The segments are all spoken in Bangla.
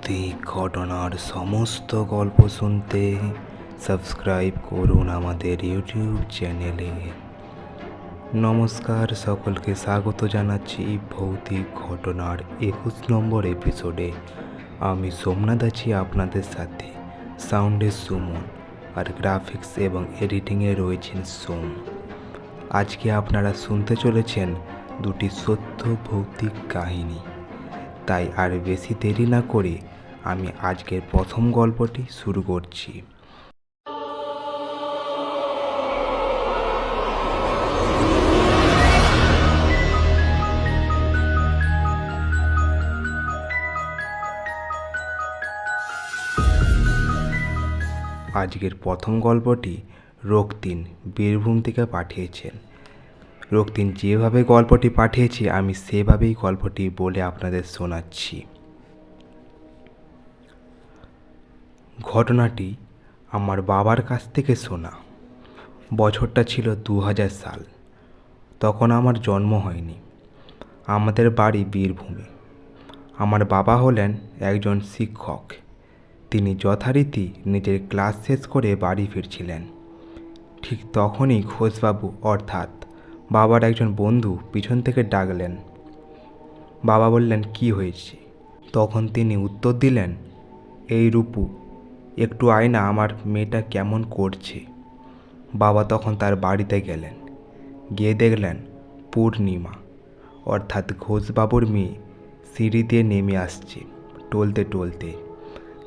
ভৌতিক ঘটনার সমস্ত গল্প শুনতে সাবস্ক্রাইব করুন আমাদের ইউটিউব চ্যানেলে। নমস্কার, সকলকে স্বাগত জানাচ্ছি ভৌতিক ঘটনার 21 নম্বর এপিসোডে। আমি সোমনাথ আছি আপনাদের সাথে। সাউন্ডে সুমন আর গ্রাফিক্স এবং এডিটিংয়ে রয়েছেন সোম। আজকে আপনারা শুনতে চলেছেন দুটি সত্য ভৌতিক কাহিনী। তাই আর বেশি দেরি না করে আমি আজকের প্রথম গল্পটি শুরু করছি। আজকের প্রথম গল্পটি রক্তিম বীরভূম থেকে পাঠিয়েছেন। রক্তিম যেভাবে গল্পটি পাঠিয়েছে আমি সেভাবেই গল্পটি বলে আপনাদের শোনাচ্ছি। ঘটনাটি আমার বাবার কাছ থেকে শোনা। বছরটা ছিল 2000 সাল। তখন আমার জন্ম হয়নি। আমাদের বাড়ি বীরভূমে। আমার বাবা হলেন একজন শিক্ষক। তিনি যথারীতি নিজের ক্লাস শেষ করে বাড়ি ফিরছিলেন। ঠিক তখনই ঘোষবাবু অর্থাৎ বাবার একজন বন্ধু পিছন থেকে ডাকলেন। বাবা বললেন, কি হয়েছে? তখন তিনি উত্তর দিলেন, এই রূপু, একটু আয় না, আমার মেয়েটা কেমন করছে। বাবা তখন তার বাড়িতে গেলেন। গিয়ে দেখলেন পূর্ণিমা অর্থাৎ ঘোষবাবুর মেয়ে সিঁড়ি দিয়ে নেমে আসছে টলতে টলতে।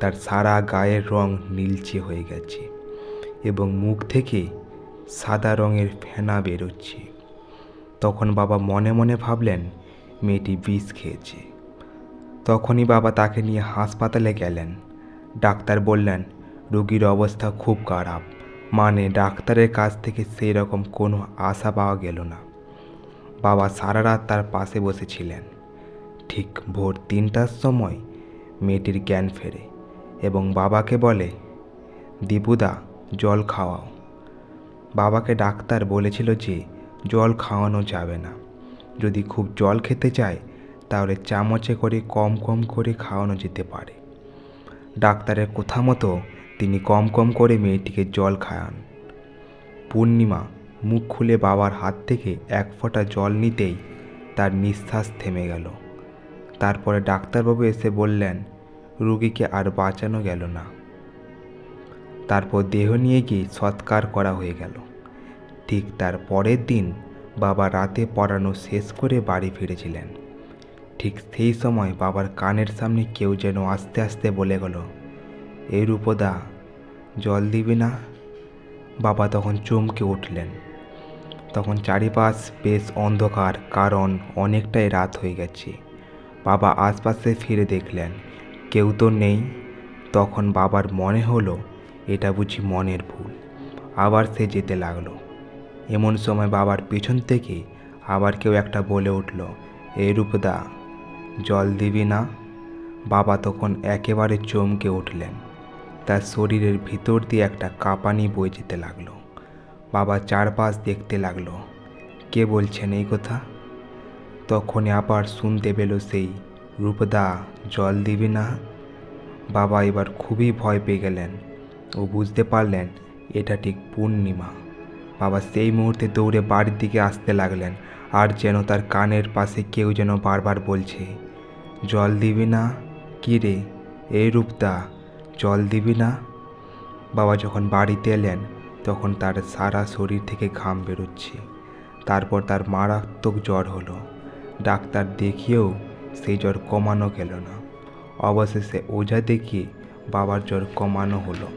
তার সারা গায়ের রং নীলচে হয়ে গেছে এবং মুখ থেকে সাদা রঙের ফেনা বেরোচ্ছে। তখন বাবা মনে মনে ভাবলেন মেয়েটি বিষ খেয়েছে। তখনই বাবা তাকে নিয়ে হাসপাতালে গেলেন। ডাক্তার বললেন রোগীর অবস্থা খুব খারাপ, মানে ডাক্তারের কাছ থেকে সেই রকম কোনো আশা পাওয়া গেল না। বাবা সারা রাত তার পাশে বসেছিলেন। ঠিক ভোর 3টার সময় মেয়েটির জ্ঞান ফেরে এবং বাবাকে বলে, দীপুদা, জল খাওয়াও। বাবাকে ডাক্তার বলেছিল যে জল খাওয়ানো যাবে না। যদি খুব জল খেতে চায় তাহলে চামচে করে কম কম করে খাওয়ানো যেতে পারে। ডাক্তারের কথা মতো তিনি কম কম করে মেয়েটিকে জল খাওয়ান। পূর্ণিমা মুখ খুলে বাবার হাত থেকে এক ফোঁটা জল নিতেই তার নিঃশ্বাস থেমে গেল। তারপরে ডাক্তারবাবু এসে বললেন রোগীকে আর বাঁচানো গেল না। তারপর দেহ নিয়ে গিয়ে সৎকার করা হয়ে গেল। ঠিক তার পরের দিন বাবা রাতে পড়ানো শেষ করে বাড়ি ফিরেছিলেন। ঠিক সেই সময় বাবার কানের সামনে কেউ যেন আস্তে আস্তে বলে গেল, এই রূপদা, জল দিবি না? বাবা তখন চমকে উঠলেন। তখন চারিপাশ বেশ অন্ধকার, কারণ অনেকটাই রাত হয়ে গেছে। বাবা আশপাশে ফিরে দেখলেন কেউ তো নেই। তখন বাবার মনে হলো এটা বুঝি মনের ভুল। আবার সে যেতে লাগলো। এমন সময় বাবার পিছন থেকে আবার কেউ একটা বলে উঠল, এই রূপদা, জল দিবি না? বাবা তখন একেবারে চমকে উঠলেন। তার শরীরের ভিতর দিয়ে একটা কাঁপানি বয়ে যেতে লাগলো। বাবা চারপাশ দেখতে লাগলো, কে বলছেন এই কথা? তখনই আবার শুনতে পেল সেই রূপদা, জল দিবি না? বাবা এবার খুবই ভয় পেয়ে গেলেন ও বুঝতে পারলেন এটা ঠিক পূর্ণিমা। বাবা সেই মুহূর্তে দৌড়ে বাড়ির দিকে আসতে লাগলেন, আর যেন তার কানের পাশে কেউ যেন বারবার বলছে, জল দিবি না? কী রে, এই রূপদা, জল দিবি না? বাবা যখন বাড়িতে এলেন তখন তার সারা শরীর থেকে ঘাম বেরোচ্ছে। তারপর তার মারাত্মক জ্বর হলো। ডাক্তার দেখিয়েও সেই জ্বর কমানো গেল না। অবশেষে ওঝা দেখিয়ে বাবার জ্বর কমানো হলো।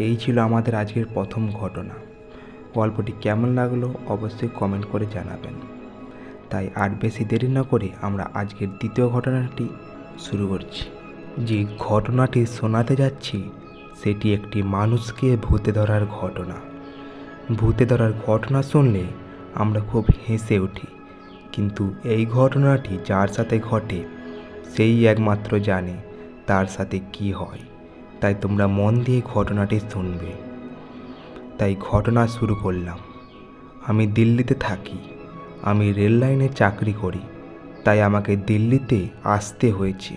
এই ছিল আমাদের আজকের প্রথম ঘটনা। গল্পটি কেমন লাগলো অবশ্যই কমেন্ট করে জানাবেন। তাই আর বেশি দেরি না করে আমরা আজকের দ্বিতীয় ঘটনাটি শুরু করছি। যে ঘটনাটি শোনাতে যাচ্ছি সেটি একটি মানুষকে ভূতে ধরার ঘটনা। ভূতে ধরার ঘটনা শুনলে আমরা খুব হেসে উঠি, কিন্তু এই ঘটনাটি যার সাথে ঘটে সেই একমাত্র জানে তার সাথে কি হয়। তাই তোমরা মন দিয়ে ঘটনাটি শুনবে। তাই ঘটনা শুরু করলাম। আমি দিল্লিতে থাকি। আমি রেল লাইনে চাকরি করি, তাই আমাকে দিল্লিতে আসতে হয়েছে।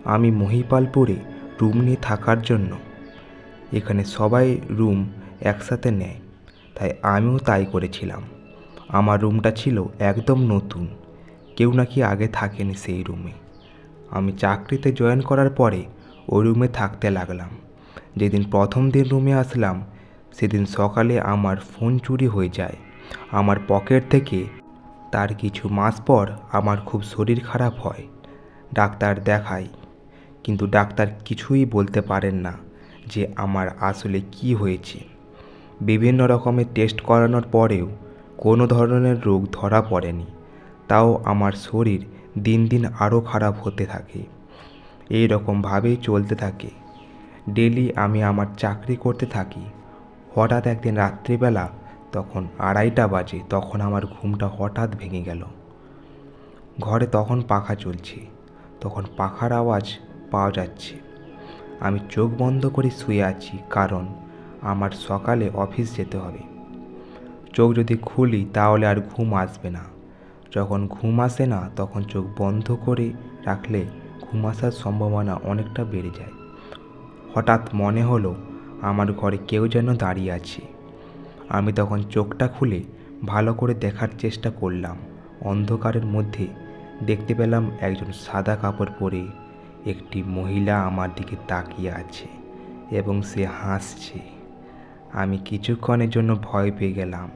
আমি মহিপালপুরে রুম নিয়ে থাকার জন্য। এখানে সবাই রুম একসাথে নেয়, তাই আমিও তাই করেছিলাম। আমার রুমটা ছিল একদম নতুন, কেউ নাকি আগে থাকেনি সেই রুমে। আমি চাকরিতে জয়েন করার পরে ওই রুমে থাকতে লাগলাম। যেদিন প্রথম দিন রুমে আসলাম সেদিন সকালে আমার ফোন চুরি হয়ে যায় আমার পকেট থেকে। তার কিছু মাস পর আমার খুব শরীর খারাপ হয়, ডাক্তার দেখাই, কিন্তু ডাক্তার কিছুই বলতে পারেন না যে আমার আসলে কি হয়েছে। বিভিন্ন রকমের টেস্ট করানোর পরেও কোনো ধরনের রোগ ধরা পড়েনি। তাও আমার শরীর দিন দিন আরও খারাপ হতে থাকে। এই রকমভাবেই চলতে থাকে। ডেলি আমি আমার চাকরি করতে থাকি। হঠাৎ একদিন রাত্রিবেলা তখন 2:30 বাজে, তখন আমার ঘুমটা হঠাৎ ভেঙে গেল। ঘরে তখন পাখা চলছে, তখন পাখার আওয়াজ পাওয়া যাচ্ছে। আমি চোখ বন্ধ করে শুয়ে আছি, কারণ আমার সকালে অফিস যেতে হবে। চোখ যদি খুলি তাহলে আর ঘুম আসবে না। যখন ঘুম আসে না তখন চোখ বন্ধ করে রাখলে ঘুম আসার সম্ভাবনা অনেকটা বেড়ে যায়। হঠাৎ মনে হলো আমার ঘরে কেউ যেন দাঁড়িয়ে আছে। আমি তখন চোখটা খুলে ভালো করে দেখার চেষ্টা করলাম। অন্ধকারের মধ্যে দেখতে পেলাম একজন সাদা কাপড় পরে একটি মহিলা আমার দিকে তাকিয়ে আছে এবং সে হাসছে। আমি কিছুক্ষণের জন্য ভয় পেয়ে গেলাম।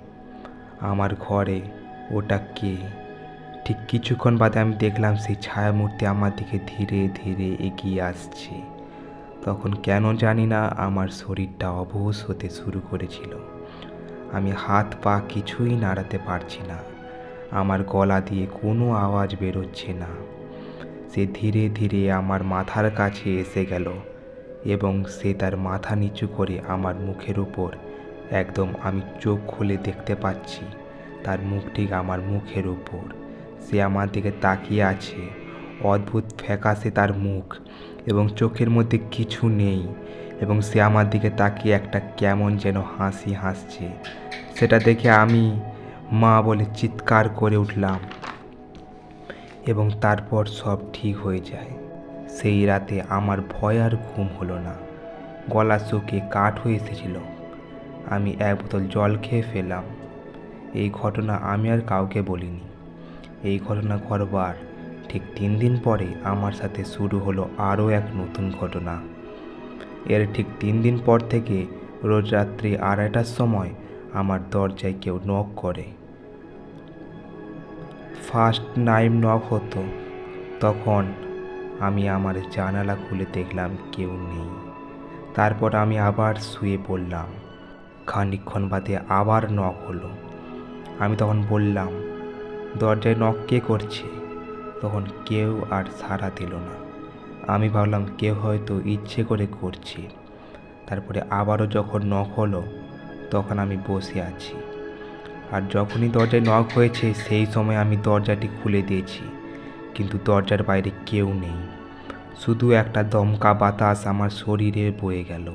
আমার ঘরে ওটা কে? ঠিক কিছুক্ষণ বাদে আমি দেখলাম সেই ছায়ামূর্তি আমার দিকে ধীরে ধীরে এগিয়ে আসছে। তখন কেন জানি না আমার শরীরটা অবশ হতে শুরু করেছিল। আমি হাত পা কিছুই নাড়াতে পারছি না, আমার গলা দিয়ে কোনো আওয়াজ বেরোচ্ছে না। সে ধীরে ধীরে আমার মাথার কাছে এসে গেল এবং সে তার মাথা নিচু করে আমার মুখের উপর, একদম আমি চোখ খুলে দেখতে পাচ্ছি তার মুখ ঠিক আমার মুখের উপর। সে আমার দিকে তাকিয়ে আছে, অদ্ভুত ফ্যাকাশে তার মুখ এবং চোখের মধ্যে কিছু নেই, এবং সে আমার দিকে তাকিয়ে একটা কেমন যেন হাসি হাসছে। সেটা দেখে আমি মা বলে চিৎকার করে উঠলাম এবং তারপর সব ঠিক হয়ে যায়। সেই রাতে আমার ভয় আর ঘুম হলো না, গলা শুকিয়ে কাঠ হয়ে এসেছিল। আমি 1 বোতল জল খেয়ে ফেললাম। এই ঘটনা আমি আর কাউকে বলিনি। এই ঘটনা ঘটবার ঠিক 3 দিন পরে আমার সাথে শুরু হলো আরও এক নতুন ঘটনা। এর ঠিক 3 দিন পর থেকে রোজ রাত্রি 2:30টার সময় আমার দরজায় কেউ নক করে। ফার্স্ট টাইম নক হতো, তখন আমি আমার জানালা খুলে দেখলাম কেউ নেই। তারপর আমি আবার শুয়ে পড়লাম। খানিকক্ষণ বাদে আবার নক হলো। আমি তখন বললাম, দরজায় নক কে করছে? তখন কেউ আর সাড়া দিল না। আমি ভাবলাম কেউ হয়তো ইচ্ছে করে করছে। তারপরে আবারও যখন নক হলো তখন আমি বসে আছি, আর যখনই দরজায় নক হয়েছে সেই সময় আমি দরজাটি খুলে দিয়েছি, কিন্তু দরজার বাইরে কেউ নেই। শুধু একটা দমকা বাতাস আমার শরীরে বয়ে গেল।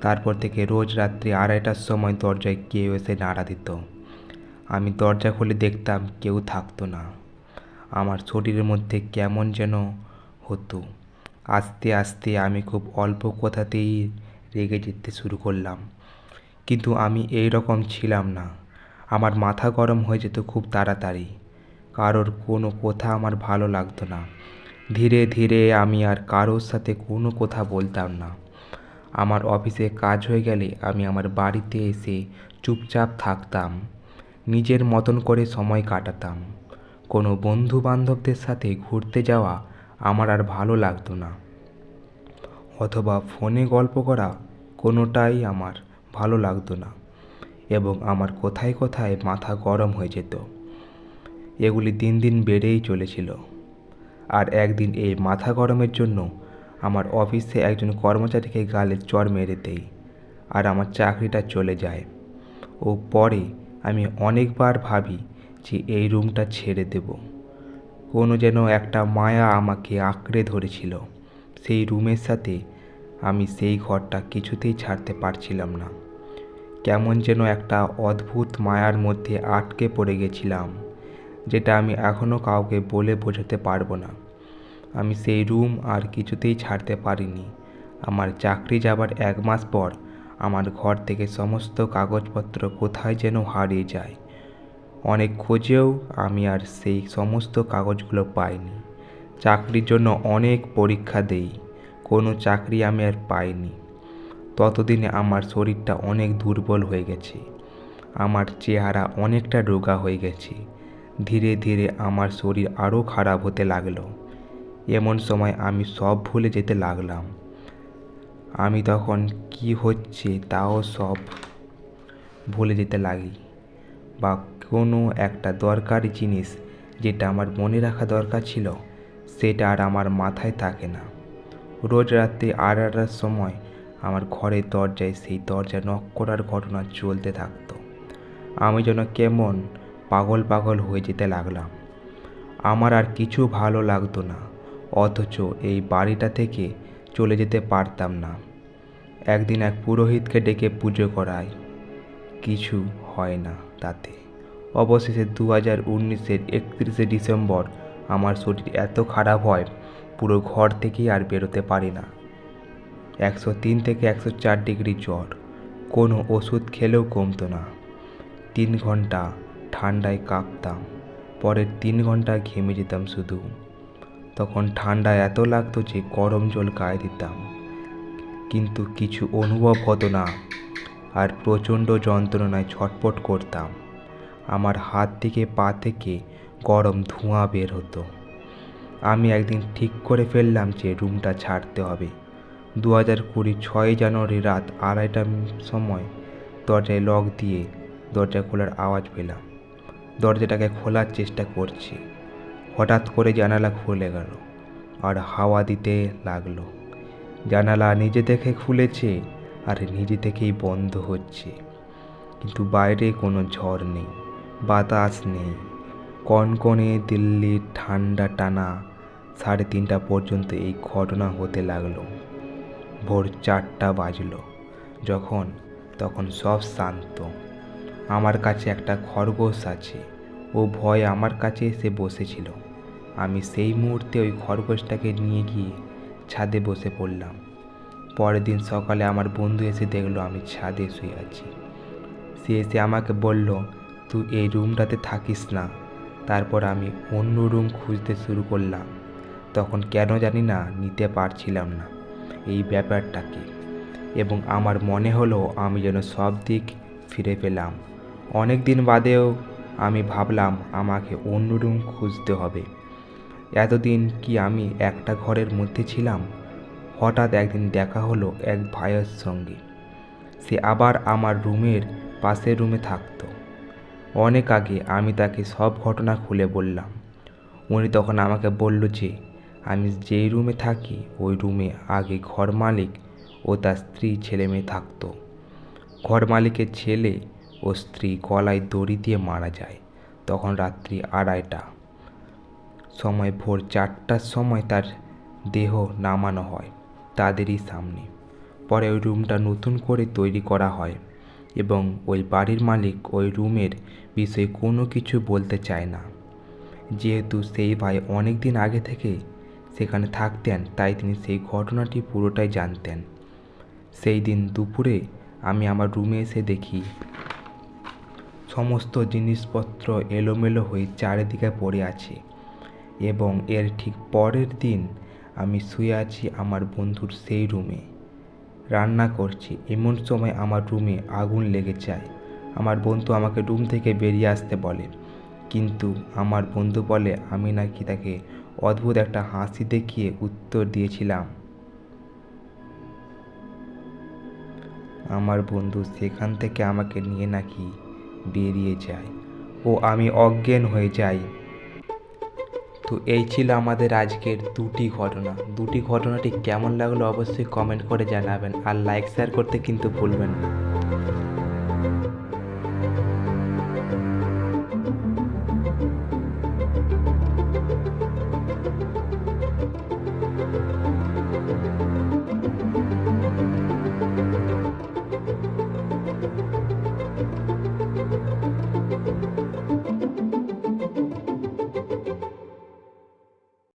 তারপর থেকে রোজ রাত্রি 2:30টার সময় দরজায় কেউ এসে নাড়া দিত। আমি দরজা খুলে দেখতাম কেউ থাকতো না। আমার শরীরের মধ্যে কেমন যেন হতো। আস্তে আস্তে আমি খুব অল্প কথাতেই রেগে যেতে শুরু করলাম, কিন্তু আমি এই রকম ছিলাম না। আমার মাথা গরম হয়ে যেত খুব তাড়াতাড়ি। কারোর কোনো কথা আমার ভালো লাগতো না। ধীরে ধীরে আমি আর কারোর সাথে কোনো কথা বলতাম না। আমার অফিসে কাজ হয়ে গেলে আমি আমার বাড়িতে এসে চুপচাপ থাকতাম, নিজের মতন করে সময় কাটাতাম। কোনো বন্ধু বান্ধবদের সাথে ঘুরতে যাওয়া আমার আর ভালো লাগতো না, অথবা ফোনে গল্প করা কোনোটাই আমার ভালো লাগতো না, এবং আমার কোথায় কোথায় মাথা গরম হয়ে যেত। এগুলি দিন দিন বেড়েই চলেছিল। আর একদিন এই মাথা গরমের জন্য আমার অফিসে একজন কর্মচারীকে গালে চড় মেরে দেই, আর আমার চাকরিটা চলে যায়। ও পরে আমি অনেকবার ভাবি যে এই রুমটা ছেড়ে দেব। কোনো যেন একটা মায়া আমাকে আঁকড়ে ধরেছিল সেই রুমের সাথে। আমি সেই ঘরটা কিছুতেই ছাড়তে পারছিলাম না। কেমন যেন একটা অদ্ভুত মায়ার মধ্যে আটকে পড়ে গেছিলাম, যেটা আমি এখনও কাউকে বলে বোঝাতে পারবো না। আমি সেই রুম আর কিছুতেই ছাড়তে পারিনি। আমার চাকরি যাবার 1 মাস পর আমার ঘর থেকে সমস্ত কাগজপত্র কোথায় যেন হারিয়ে যায়। অনেক খোঁজেও আমি আর সেই সমস্ত কাগজগুলো পাইনি। চাকরির জন্য অনেক পরীক্ষা দেই, কোনো চাকরি আমি আর পাইনি। ততদিনে আমার শরীরটা অনেক দুর্বল হয়ে গেছে, আমার চেহারা অনেকটা রোগা হয়ে গেছে। ধীরে ধীরে আমার শরীর আরও খারাপ হতে লাগলো। এমন সময় আমি সব ভুলে যেতে লাগলাম। আমি তখন কি হচ্ছে তাও সব ভুলে যেতে লাগি, বা কোনো একটা দরকারি জিনিস যেটা আমার মনে রাখা দরকার ছিল সেটা আর আমার মাথায় থাকে না। রোজ রাত্রি 8টার সময় আমার ঘরের দরজায় সেই দরজা নক করার ঘটনা চলতে থাকতো। আমি যেন কেমন পাগল পাগল হয়ে যেতে লাগলাম। আমার আর কিছু ভালো লাগতো না, অথচ এই বাড়িটা থেকে চলে যেতে পারতাম না। একদিন এক পুরোহিতকে ডেকে পুজো করাই, কিছু হয় না তাতে। অবশেষে 2019-এর 31শে ডিসেম্বর আমার শরীর এত খারাপ হয়, পুরো ঘর থেকেই আর বেরোতে পারি না। 103 থেকে 104 ডিগ্রি জ্বর, কোনো ওষুধ খেলেও কমতো না। 3 ঘন্টা ঠান্ডায় কাঁপতাম, পরের 3 ঘন্টা ঘেমে যেতাম শুধু। তখন ঠান্ডা এত লাগতো যে গরম জল গায়ে দিতাম, কিন্তু কিছু অনুভব হতো না। আর প্রচণ্ড যন্ত্রণায় ছটফট করতাম। আমার হাত থেকে পা থেকে গরম ধোঁয়া বের হতো। আমি একদিন ঠিক করে ফেললাম যে রুমটা ছাড়তে হবে। 2020 6 জানুয়ারি রাত 2:30টার সময় দরজায় লক দিয়ে দরজা খোলার আওয়াজ পেলাম। দরজাটাকে খোলার চেষ্টা করছি, হঠাৎ করে জানালা খুলে গেল আর হাওয়া দিতে লাগলো। জানালা নিজে থেকে খুলেছে আর নিজে থেকেই বন্ধ হচ্ছে, কিন্তু বাইরে কোনো ঝড় নেই, বাতাস নেই। কনকনে দিল্লির ঠান্ডা টানা 3:30 পর্যন্ত এই ঘটনা হতে লাগলো। ভোর 4টা বাজলো যখন, তখন সব শান্ত। আমার কাছে একটা খরগোশ আছে, ও ভয়ে আমার কাছে এসে বসেছিল। আমি সেই মুহূর্তে ওই খরগোশটাকে নিয়ে গিয়ে ছাদে বসে পড়লাম। পরের দিন সকালে আমার বন্ধু এসে দেখলো আমি ছাদে শুয়ে আছি। সে এসে আমাকে বলল, তুই এই রুমটাতে থাকিস না। তারপর আমি অন্য রুম খুঁজতে শুরু করলাম। তখন কেন জানি না নিতে পারছিলাম না এই ব্যাপারটাকে, এবং আমার মনে হলো আমি যেন সব দিক ফিরে পেলাম। অনেক দিন বাদেও আমি ভাবলাম আমাকে অন্য রুম খুঁজতে হবে। এতদিন কি আমি একটা ঘরের মধ্যে ছিলাম? হঠাৎ একদিন দেখা হলো এক ভাইয়ের সঙ্গে। সে আবার আমার রুমের পাশের রুমে থাকতো। অনেক আগে আমি তাকে সব ঘটনা খুলে বললাম। উনি তখন আমাকে বলল যে আমি যেই রুমে থাকি ওই রুমে আগে ঘর মালিক ও তার স্ত্রী ছেলে মেয়ে থাকতো। ঘর মালিকের ছেলে ও স্ত্রী গলায় দড়ি দিয়ে মারা যায় তখন রাত্রি 2:30টা সময়। ভোর 4টার সময় তার দেহ নামানো হয় তাদেরই সামনে। পরে ওই রুমটা নতুন করে তৈরি করা হয়, এবং ওই বাড়ির মালিক ওই রুমের বিষয়ে কোনো কিছু বলতে চায় না। যেহেতু সেই ভাই অনেক দিন আগে থেকে সেখানে থাকতেন, তাই তিনি সেই ঘটনাটি পুরোটাই জানতেন। সেই দিন দুপুরে আমি আমার রুমে এসে দেখি সমস্ত জিনিসপত্র এলোমেলো হয়ে চারিদিকে পড়ে আছে, এবং এর ঠিক পরের দিন আমি শুয়ে আছি আমার বন্ধুর সেই রুমে, রান্না করছি। এমন সময় আমার রুমে আগুন লেগে যায়। আমার বন্ধু আমাকে রুম থেকে বেরিয়ে আসতে বলে, কিন্তু আমার বন্ধু বলে আমি নাকি তাকে অদ্ভুত একটা হাসি দেখিয়ে উত্তর দিয়েছিলাম। আমার বন্ধু সেখান থেকে আমাকে নিয়ে নাকি বেরিয়ে যায় ও আমি অজ্ঞান হয়ে যাই। তো এই ছিল আমাদের আজকের দুটি ঘটনাটি কেমন লাগলো অবশ্যই কমেন্ট করে জানাবেন, আর লাইক শেয়ার করতে কিন্তু ভুলবেন না।